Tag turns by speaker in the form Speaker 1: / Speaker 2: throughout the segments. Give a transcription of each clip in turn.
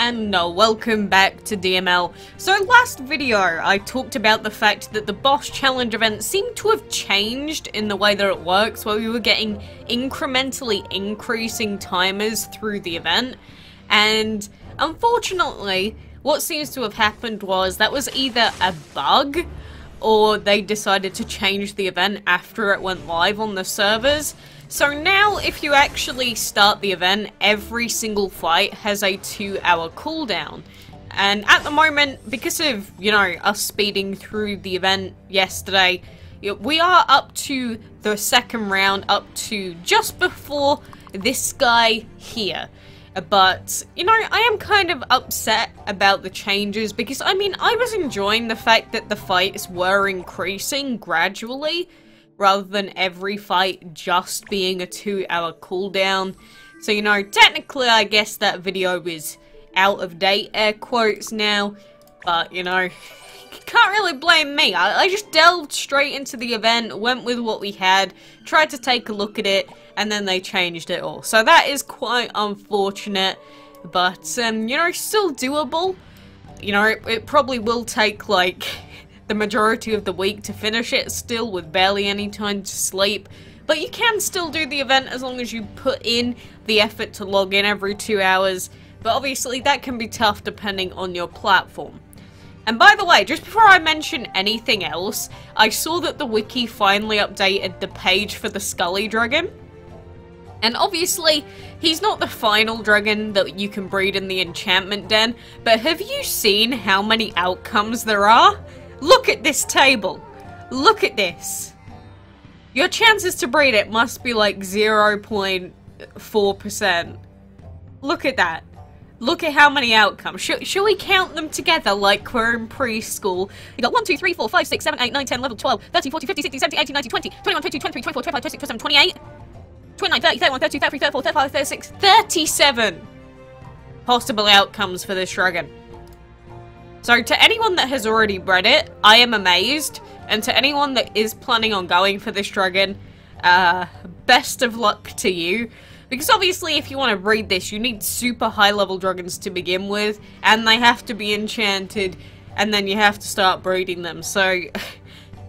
Speaker 1: and welcome back to DML. So last video I talked about the fact that the boss challenge event seemed to have changed in the way that it works, where we were getting incrementally increasing timers through the event, and unfortunately what seems to have happened was that was either a bug or they decided to change the event after it went live on the servers. So now if you actually start the event, every single fight has a 2-hour cooldown. And at the moment, because of, you know, us speeding through the event yesterday, we are up to the second round, up to just before this guy here. But, you know, I am kind of upset about the changes because, I mean, I was enjoying the fact that the fights were increasing gradually, rather than every fight just being a 2-hour cooldown. So, you know, technically I guess that video is out of date, air quotes, now. But, you know, you can't really blame me. I just delved straight into the event, went with what we had, tried to take a look at it, and then they changed it all. So that is quite unfortunate, but, you know, still doable. You know, it probably will take, like, the majority of the week to finish it still, with barely any time to sleep, but you can still do the event as long as you put in the effort to log in every 2 hours, but obviously that can be tough depending on your platform. And by the way, just before I mention anything else, I saw that the wiki finally updated the page for the Skully Dragon, and obviously he's not the final dragon that you can breed in the enchantment den, but have you seen how many outcomes there are? Look at this table. Look at this. Your chances to breed it must be like 0.4%. Look at that. Look at how many outcomes. Shall we count them together like we're in preschool? You got 1, 2, 3, 4, 5, 6, 7, 8, 9, 10, 11, 12, 13, 14, 15, 16, 17, 18, 19, 20, 21, 22, 23, 24, 25, 26, 27, 28, 29, 30, 31, 32, 33, 34, 35, 36, 37 possible outcomes for this dragon. So to anyone that has already bred it, I am amazed, and to anyone that is planning on going for this dragon, best of luck to you, because obviously if you want to breed this, you need super high level dragons to begin with, and they have to be enchanted, and then you have to start breeding them. So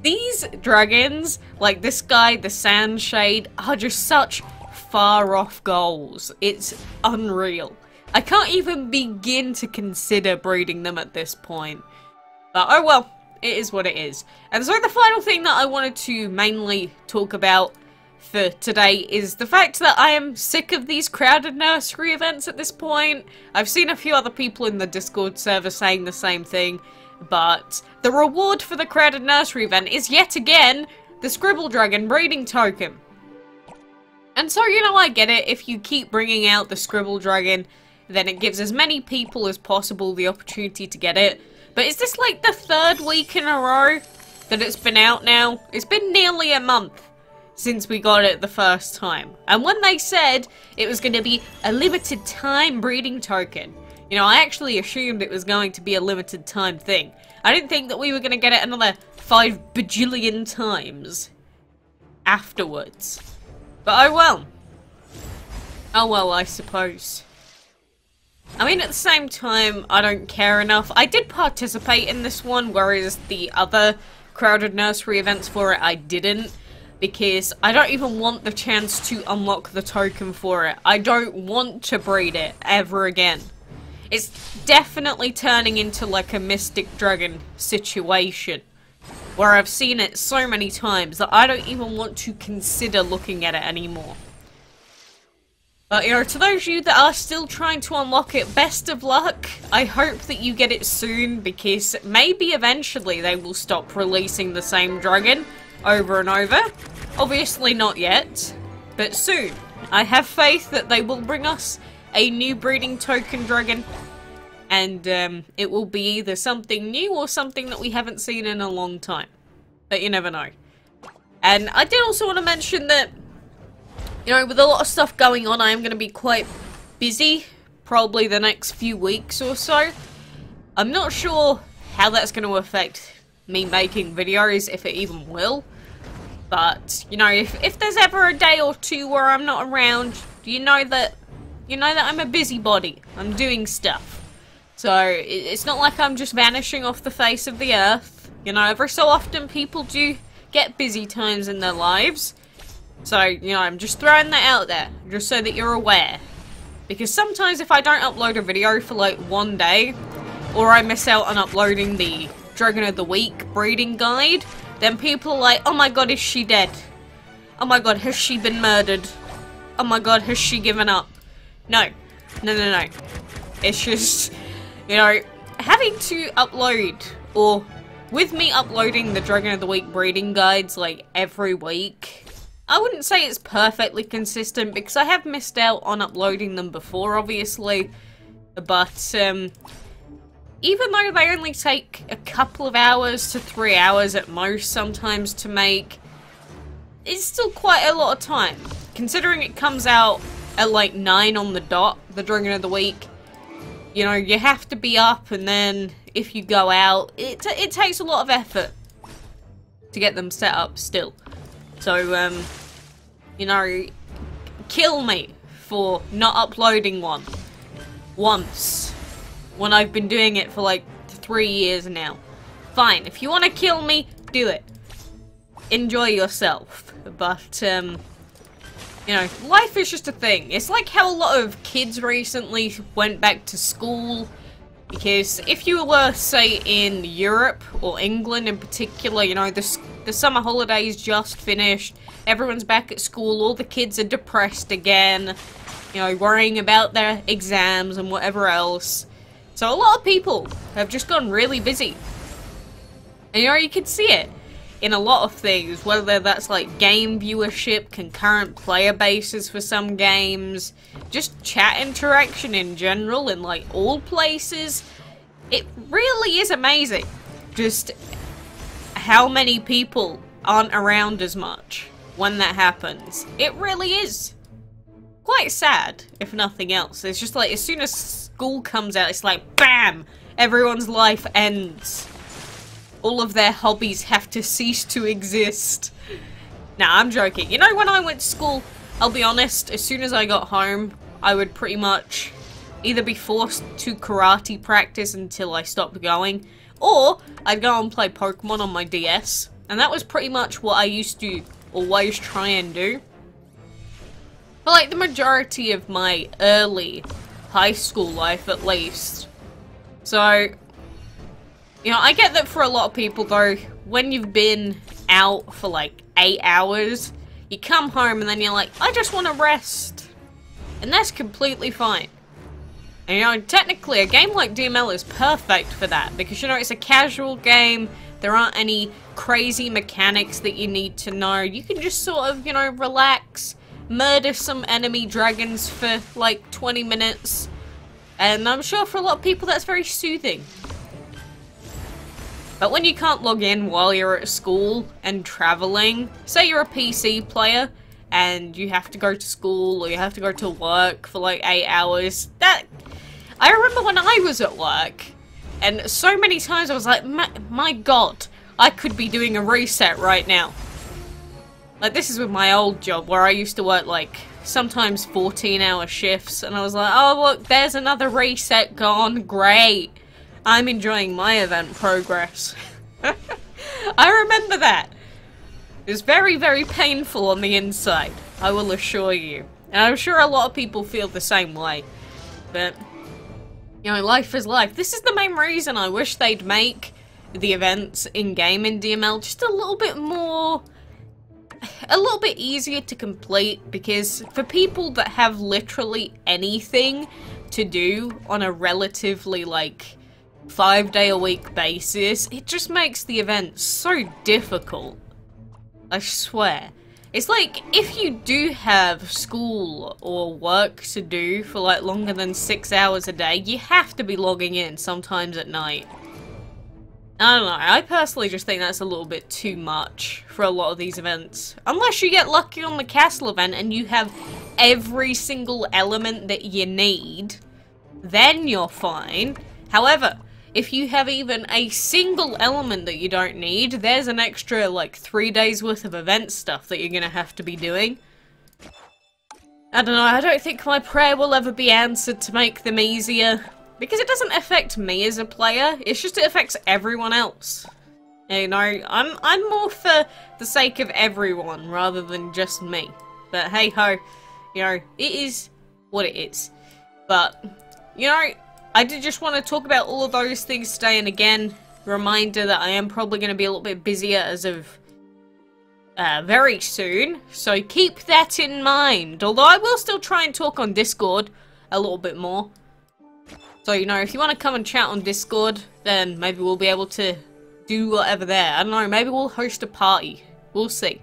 Speaker 1: these dragons, like this guy, the Sand Shade, are just such far off goals. It's unreal. I can't even begin to consider breeding them at this point. But oh well, it is what it is. And so the final thing that I wanted to mainly talk about for today is the fact that I am sick of these crowded nursery events at this point. I've seen a few other people in the Discord server saying the same thing, but the reward for the crowded nursery event is yet again the Scribble Dragon breeding token. And so, you know, I get it, if you keep bringing out the Scribble Dragon, then it gives as many people as possible the opportunity to get it. But is this like the third week in a row that it's been out now? It's been nearly a month since we got it the first time. And when they said it was going to be a limited time breeding token, you know, I actually assumed it was going to be a limited time thing. I didn't think that we were going to get it another 5 bajillion times afterwards. But oh well. Oh well, I suppose. I mean, at the same time, I don't care enough. I did participate in this one, whereas the other crowded nursery events for it, I didn't. Because I don't even want the chance to unlock the token for it. I don't want to breed it ever again. It's definitely turning into like a Mystic Dragon situation, where I've seen it so many times that I don't even want to consider looking at it anymore. But, you know, to those of you that are still trying to unlock it, best of luck. I hope that you get it soon, because maybe eventually they will stop releasing the same dragon over and over. Obviously not yet, but soon. I have faith that they will bring us a new breeding token dragon, and it will be either something new or something that we haven't seen in a long time. But you never know. And I did also want to mention that, you know, with a lot of stuff going on, I am going to be quite busy, probably the next few weeks or so. I'm not sure how that's going to affect me making videos, if it even will. But, you know, if there's ever a day or two where I'm not around, you know that I'm a busybody. I'm doing stuff. So, it's not like I'm just vanishing off the face of the earth. You know, every so often people do get busy times in their lives. So, you know, I'm just throwing that out there, just so that you're aware. Because sometimes if I don't upload a video for like one day, or I miss out on uploading the Dragon of the Week breeding guide, then people are like, oh my god, is she dead? Oh my god, has she been murdered? Oh my god, has she given up? No. No, no, no. It's just, you know, having to upload, or with me uploading the Dragon of the Week breeding guides like every week, I wouldn't say it's perfectly consistent because I have missed out on uploading them before, obviously. But, even though they only take a couple of hours to 3 hours at most sometimes to make, it's still quite a lot of time. Considering it comes out at like 9 on the dot, the Dragon of the Week, you know, you have to be up, and then if you go out, it takes a lot of effort to get them set up still. So, you know, kill me for not uploading one once when I've been doing it for like 3 years now. Fine, if you want to kill me, do it. Enjoy yourself. But, you know, life is just a thing. It's like how a lot of kids recently went back to school. Because if you were, say, in Europe, or England in particular, you know, the summer holidays just finished, everyone's back at school, all the kids are depressed again, you know, worrying about their exams and whatever else. So a lot of people have just gone really busy. And, you know, you can see it in a lot of things, whether that's like game viewership, concurrent player bases for some games, just chat interaction in general in like all places. It really is amazing just how many people aren't around as much when that happens. It really is quite sad, if nothing else. It's just like as soon as school comes out, it's like BAM! Everyone's life ends. All of their hobbies have to cease to exist. Nah, I'm joking. You know, when I went to school, I'll be honest, as soon as I got home, I would pretty much either be forced to karate practice until I stopped going, or I'd go and play Pokemon on my DS. And that was pretty much what I used to always try and do. For like the majority of my early high school life, at least. So, you know, I get that for a lot of people, though, when you've been out for like 8 hours, you come home and then you're like, I just want to rest. And that's completely fine. And, you know, technically, a game like DML is perfect for that, because, you know, it's a casual game, there aren't any crazy mechanics that you need to know. You can just sort of, you know, relax, murder some enemy dragons for like 20 minutes, and I'm sure for a lot of people that's very soothing. But when you can't log in while you're at school and traveling, say you're a PC player and you have to go to school or you have to go to work for like 8 hours, that... I remember when I was at work, and so many times I was like, my god, I could be doing a reset right now. Like, this is with my old job where I used to work like sometimes 14-hour shifts, and I was like, oh look, there's another reset gone, great. I'm enjoying my event progress. I remember that. It was very, very painful on the inside, I will assure you. And I'm sure a lot of people feel the same way. But, you know, life is life. This is the main reason I wish they'd make the events in-game in DML just a little bit more... a little bit easier to complete, because for people that have literally anything to do on a relatively, like, 5-day-a-week basis, it just makes the event so difficult. I swear. It's like, if you do have school or work to do for like longer than 6 hours a day, you have to be logging in sometimes at night. I don't know, I personally just think that's a little bit too much for a lot of these events. Unless you get lucky on the castle event and you have every single element that you need, then you're fine. However, if you have even a single element that you don't need, there's an extra, like, 3 days worth of event stuff that you're gonna have to be doing. I don't know, I don't think my prayer will ever be answered to make them easier. Because it doesn't affect me as a player, it's just it affects everyone else. You know, I'm more for the sake of everyone rather than just me. But hey ho, you know, it is what it is. But, you know, I did just want to talk about all of those things today, and again, reminder that I am probably going to be a little bit busier as of very soon, so keep that in mind. Although I will still try and talk on Discord a little bit more. So, you know, if you want to come and chat on Discord, then maybe we'll be able to do whatever there. I don't know, maybe we'll host a party. We'll see.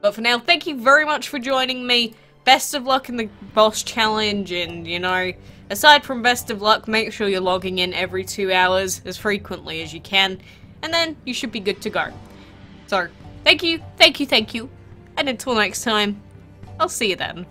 Speaker 1: But for now, thank you very much for joining me. Best of luck in the boss challenge, and, you know, aside from best of luck, make sure you're logging in every 2 hours as frequently as you can, and then you should be good to go. So, thank you, and until next time, I'll see you then.